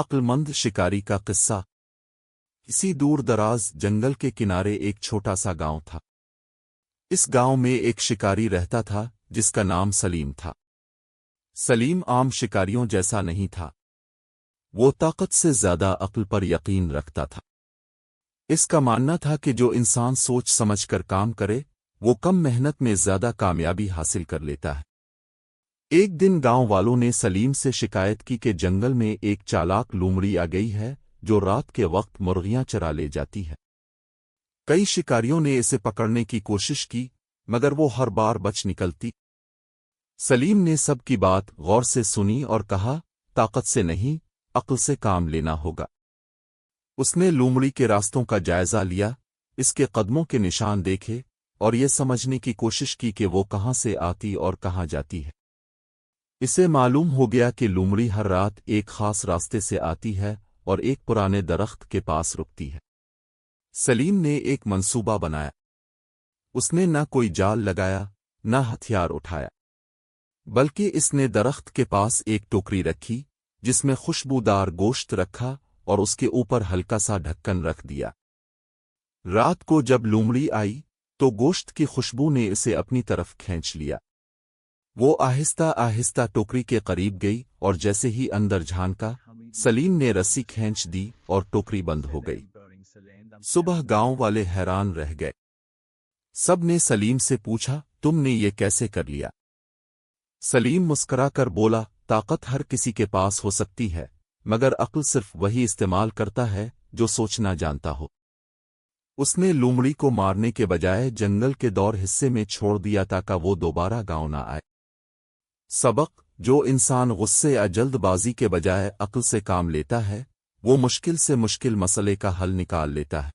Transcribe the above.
عقل مند شکاری کا قصہ۔ اسی دور دراز جنگل کے کنارے ایک چھوٹا سا گاؤں تھا۔ اس گاؤں میں ایک شکاری رہتا تھا جس کا نام سلیم تھا۔ سلیم عام شکاریوں جیسا نہیں تھا، وہ طاقت سے زیادہ عقل پر یقین رکھتا تھا۔ اس کا ماننا تھا کہ جو انسان سوچ سمجھ کر کام کرے وہ کم محنت میں زیادہ کامیابی حاصل کر لیتا ہے۔ ایک دن گاؤں والوں نے سلیم سے شکایت کی کہ جنگل میں ایک چالاک لومڑی آ گئی ہے جو رات کے وقت مرغیاں چرا لے جاتی ہے۔ کئی شکاریوں نے اسے پکڑنے کی کوشش کی مگر وہ ہر بار بچ نکلتی۔ سلیم نے سب کی بات غور سے سنی اور کہا، طاقت سے نہیں، عقل سے کام لینا ہوگا۔ اس نے لومڑی کے راستوں کا جائزہ لیا، اس کے قدموں کے نشان دیکھے اور یہ سمجھنے کی کوشش کی کہ وہ کہاں سے آتی اور کہاں جاتی ہے۔ اسے معلوم ہو گیا کہ لومڑی ہر رات ایک خاص راستے سے آتی ہے اور ایک پرانے درخت کے پاس رکتی ہے۔ سلیم نے ایک منصوبہ بنایا۔ اس نے نہ کوئی جال لگایا نہ ہتھیار اٹھایا، بلکہ اس نے درخت کے پاس ایک ٹوکری رکھی جس میں خوشبودار گوشت رکھا اور اس کے اوپر ہلکا سا ڈھکن رکھ دیا۔ رات کو جب لومڑی آئی تو گوشت کی خوشبو نے اسے اپنی طرف کھینچ لیا۔ وہ آہستہ آہستہ ٹوکری کے قریب گئی اور جیسے ہی اندر جھانکا، سلیم نے رسی کھینچ دی اور ٹوکری بند ہو گئی۔ صبح گاؤں والے حیران رہ گئے۔ سب نے سلیم سے پوچھا، تم نے یہ کیسے کر لیا؟ سلیم مسکرا کر بولا، طاقت ہر کسی کے پاس ہو سکتی ہے مگر عقل صرف وہی استعمال کرتا ہے جو سوچنا جانتا ہو۔ اس نے لومڑی کو مارنے کے بجائے جنگل کے دور حصے میں چھوڑ دیا تاکہ وہ دوبارہ گاؤں نہ آئے۔ سبق: جو انسان غصے یا جلد بازی کے بجائے عقل سے کام لیتا ہے وہ مشکل سے مشکل مسئلے کا حل نکال لیتا ہے۔